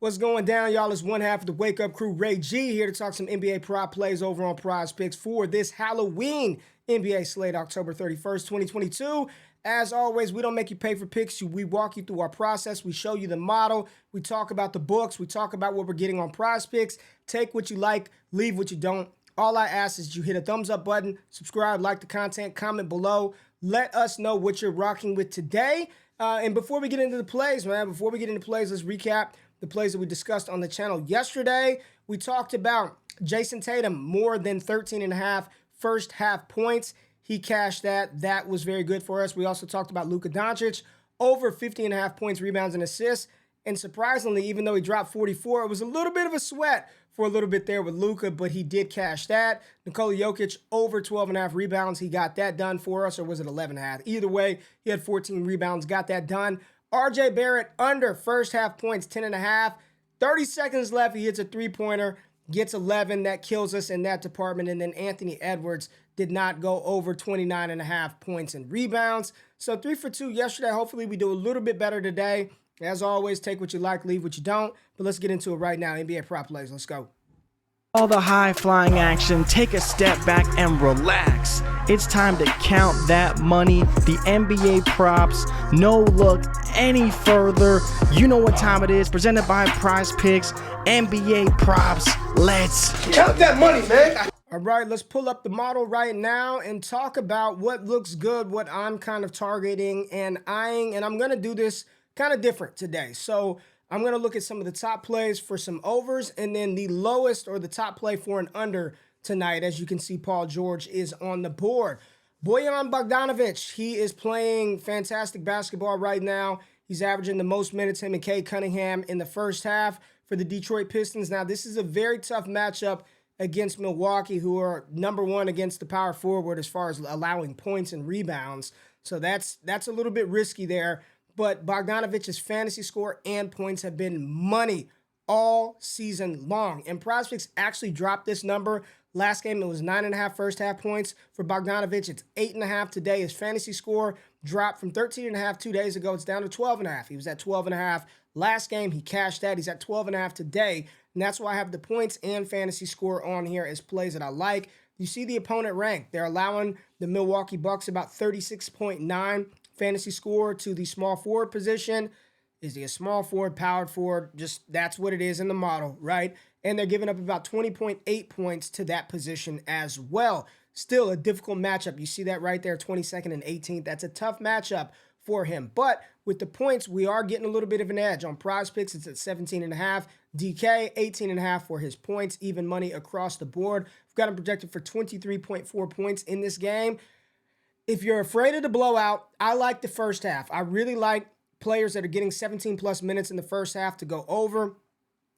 What's going down, y'all? It's one half of the Wake Up Crew, Ray G, here to talk some NBA prop plays over on Prize Picks for this Halloween NBA slate, October 31st, 2022. As always, we don't make you pay for picks. We walk you through our process. We show you the model. We talk about the books. We talk about what we're getting on Prize Picks. Take what you like, leave what you don't. All I ask is you hit a thumbs up button, subscribe, like the content, comment below. Let us know what you're rocking with today. And before we get into the plays, let's recap the plays that we discussed on the channel yesterday. We talked about Jason Tatum, more than 13.5 first half points. He cashed that. That was very good for us. We also talked about Luka Doncic, over 50.5 points, rebounds, and assists. And surprisingly, even though he dropped 44, it was a little bit of a sweat for a little bit there with Luka, but he did cash that. Nikola Jokic, over 12.5 rebounds. He got that done for us, or was it 11.5? Either way, he had 14 rebounds, got that done. RJ Barrett, under first half points, 10.5. 30 seconds left. He hits a three-pointer, gets 11. That kills us in that department. And then Anthony Edwards did not go over 29.5 points and rebounds. So 3 for 2 yesterday. Hopefully we do a little bit better today. As always, take what you like, leave what you don't. But let's get into it right now. NBA prop plays. Let's go. All the high-flying action, take a step back and relax. It's time to count that money, the NBA props. No look any further. You know what time it is. Presented by Prize Picks, NBA props. Let's count that money, man. All right, let's pull up the model right now and talk about what looks good, what I'm kind of targeting and eyeing. And I'm going to do this kind of different today. So I'm going to look at some of the top plays for some overs and then the lowest or the top play for an under tonight. As you can see, Paul George is on the board. Bojan Bogdanovic, he is playing fantastic basketball right now. He's averaging the most minutes, him and Cade Cunningham, in the first half for the Detroit Pistons. Now, this is a very tough matchup against Milwaukee, who are number one against the power forward as far as allowing points and rebounds. So that's a little bit risky there. But Bogdanovic's fantasy score and points have been money all season long. And PrizePicks actually dropped this number. Last game, it was 9.5 first half points. For Bogdanovic, it's 8.5 today. His fantasy score dropped from 13.5 2 days ago. It's down to 12.5. He was at 12.5 last game. He cashed that. He's at 12.5 today. And that's why I have the points and fantasy score on here as plays that I like. You see the opponent rank. They're allowing the Milwaukee Bucks about 36.9 fantasy score to the small forward position. Is he a small forward, powered forward? Just that's what it is in the model, right? And they're giving up about 20.8 points to that position as well. Still a difficult matchup. You see that right there, 22nd and 18th. That's a tough matchup for him. But with the points, we are getting a little bit of an edge. On Prize Picks, it's at 17.5. DK, 18.5 for his points. Even money across the board. We've got him projected for 23.4 points in this game. If you're afraid of the blowout, I like the first half. I really like players that are getting 17 plus minutes in the first half to go over.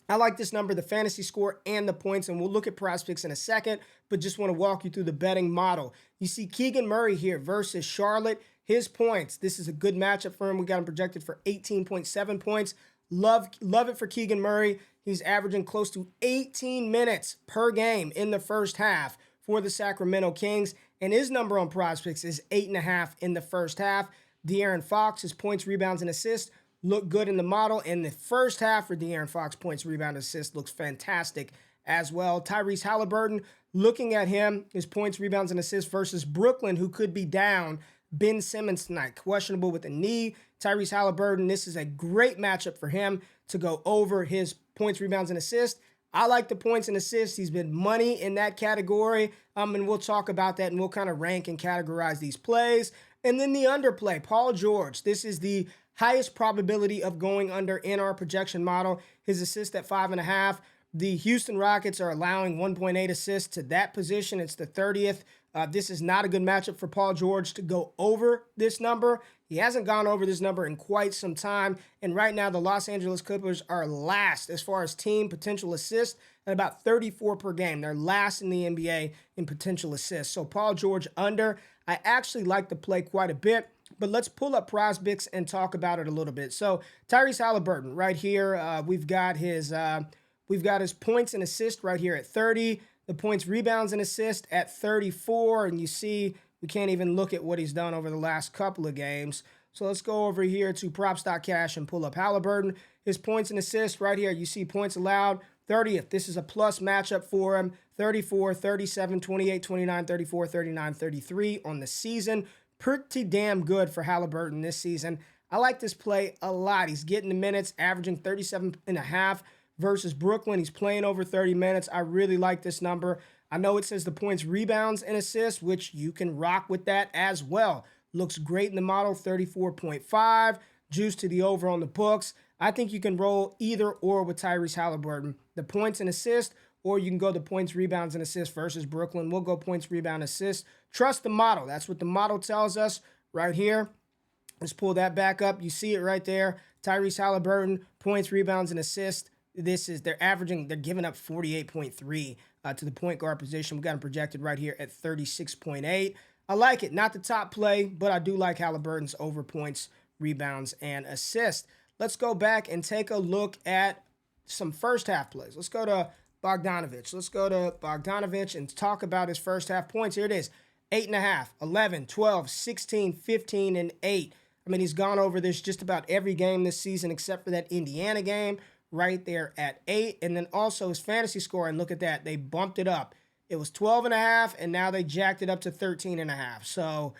I like this number, the fantasy score and the points, and we'll look at Prize Picks in a second, but just want to walk you through the betting model. You see Keegan Murray here versus Charlotte. His points, this is a good matchup for him. We got him projected for 18.7 points. Love it for Keegan Murray. He's averaging close to 18 minutes per game in the first half for the Sacramento Kings. And his number on PrizePicks is 8.5 in the first half. De'Aaron Fox, his points, rebounds, and assists look good in the model. And the first half for De'Aaron Fox, points, rebound, assists looks fantastic as well. Tyrese Halliburton, looking at him, his points, rebounds, and assists versus Brooklyn, who could be down Ben Simmons tonight, questionable with a knee. Tyrese Halliburton, this is a great matchup for him to go over his points, rebounds, and assists. I like the points and assists. He's been money in that category. And we'll talk about that and we'll kind of rank and categorize these plays. And then the underplay, Paul George. This is the highest probability of going under in our projection model. His assist at 5.5. The Houston Rockets are allowing 1.8 assists to that position. It's the 30th. This is not a good matchup for Paul George to go over this number. He hasn't gone over this number in quite some time. And right now, the Los Angeles Clippers are last as far as team potential assists at about 34 per game. They're last in the NBA in potential assists. So Paul George under. I actually like the play quite a bit. But let's pull up PrizePicks and talk about it a little bit. So Tyrese Halliburton right here. We've got his points and assists right here at 30. The points, rebounds, and assists at 34. And you see, we can't even look at what he's done over the last couple of games. So let's go over here to props.cash and pull up Halliburton. His points and assists right here. You see points allowed, 30th. This is a plus matchup for him. 34, 37, 28, 29, 34, 39, 33 on the season. Pretty damn good for Halliburton this season. I like this play a lot. He's getting the minutes, averaging 37.5 versus Brooklyn. He's playing over 30 minutes. I really like this number. I know it says the points, rebounds, and assists, which you can rock with that as well. Looks great in the model, 34.5. Juice to the over on the books. I think you can roll either or with Tyrese Halliburton. The points and assists, or you can go the points, rebounds, and assists versus Brooklyn. We'll go points, rebound, assists. Trust the model. That's what the model tells us right here. Let's pull that back up. You see it right there. Tyrese Halliburton, points, rebounds, and assists. They're giving up 48.3 to the point guard position. We got him projected right here at 36.8. I like it. Not the top play, but I do like Halliburton's over points, rebounds, and assists. Let's go back and take a look at some first half plays. Let's go to Bogdanovich. Let's go to Bogdanovich and talk about his first half points. Here it is. 8.5, 11, 12, 16, 15, and 8. I mean, he's gone over this just about every game this season except for that Indiana game right there at 8. And then also his fantasy scoring, look at that. They bumped it up. It was 12.5, and now they jacked it up to 13.5. So,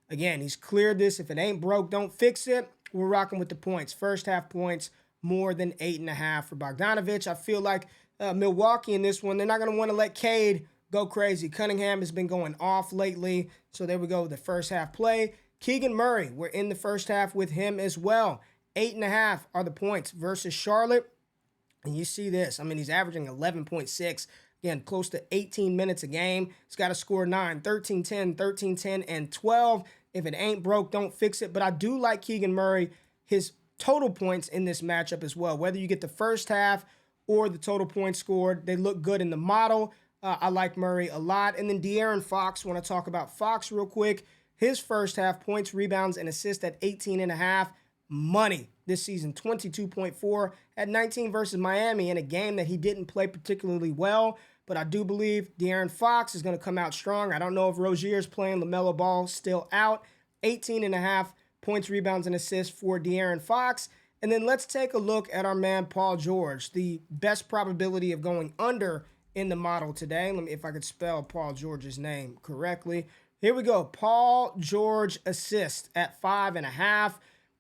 again, he's cleared this. If it ain't broke, don't fix it. We're rocking with the points. First half points, more than 8.5 for Bogdanovich. I feel like Milwaukee in this one, they're not going to want to let Cade go crazy. Cunningham has been going off lately. So there we go, the first half play. Keegan Murray, we're in the first half with him as well. 8.5 are the points versus Charlotte. And you see this. I mean, he's averaging 11.6. Again, close to 18 minutes a game. He's got to score 9, 13, 10, 13, 10, and 12. If it ain't broke, don't fix it. But I do like Keegan Murray, his total points in this matchup as well. Whether you get the first half or the total points scored, they look good in the model. I like Murray a lot. And then De'Aaron Fox, want to talk about Fox real quick. His first half points, rebounds, and assists at 18.5. Money this season, 22.4 at 19 versus Miami in a game that he didn't play particularly well. But I do believe De'Aaron Fox is going to come out strong. I don't know if Rozier's playing. LaMelo Ball still out. 18.5 points, rebounds, and assists for De'Aaron Fox. And then let's take a look at our man Paul George, the best probability of going under in the model today. Let me, if I could spell Paul George's name correctly. Here we go. Paul George assist at 5.5.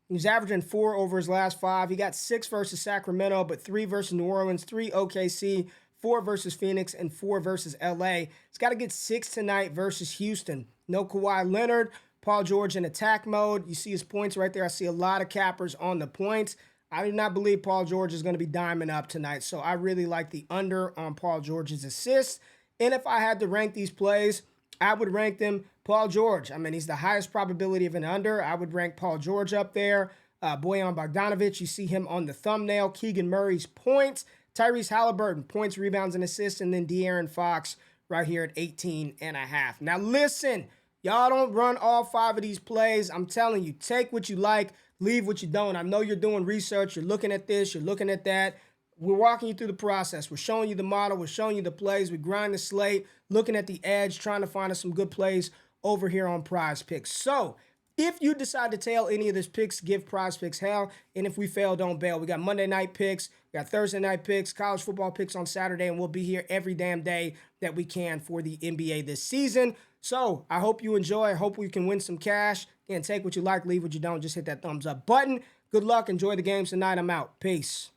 He's averaging 4 over his last 5. He got 6 versus Sacramento, but 3 versus New Orleans, 3 OKC, 4 versus Phoenix, and 4 versus LA. He's got to get 6 tonight versus Houston. No Kawhi Leonard. Paul George in attack mode. You see his points right there. I see a lot of cappers on the points. I do not believe Paul George is going to be diming up tonight, so I really like the under on Paul George's assists. And if I had to rank these plays, I would rank them Paul George. I mean, he's the highest probability of an under. I would rank Paul George up there. Bojan Bogdanovic, you see him on the thumbnail. Keegan Murray's points. Tyrese Halliburton, points, rebounds, and assists. And then De'Aaron Fox right here at 18.5. Now listen, y'all don't run all 5 of these plays. I'm telling you, take what you like, leave what you don't. I know you're doing research. You're looking at this. You're looking at that. We're walking you through the process. We're showing you the model. We're showing you the plays. We grind the slate, looking at the edge, trying to find us some good plays over here on PrizePicks. So if you decide to tail any of this picks, give PrizePicks hell. And if we fail, don't bail. We got Monday night picks. We got Thursday night picks, college football picks on Saturday, and we'll be here every damn day that we can for the NBA this season. So I hope you enjoy. I hope we can win some cash. Again, take what you like, leave what you don't. Just hit that thumbs up button. Good luck. Enjoy the games tonight. I'm out. Peace.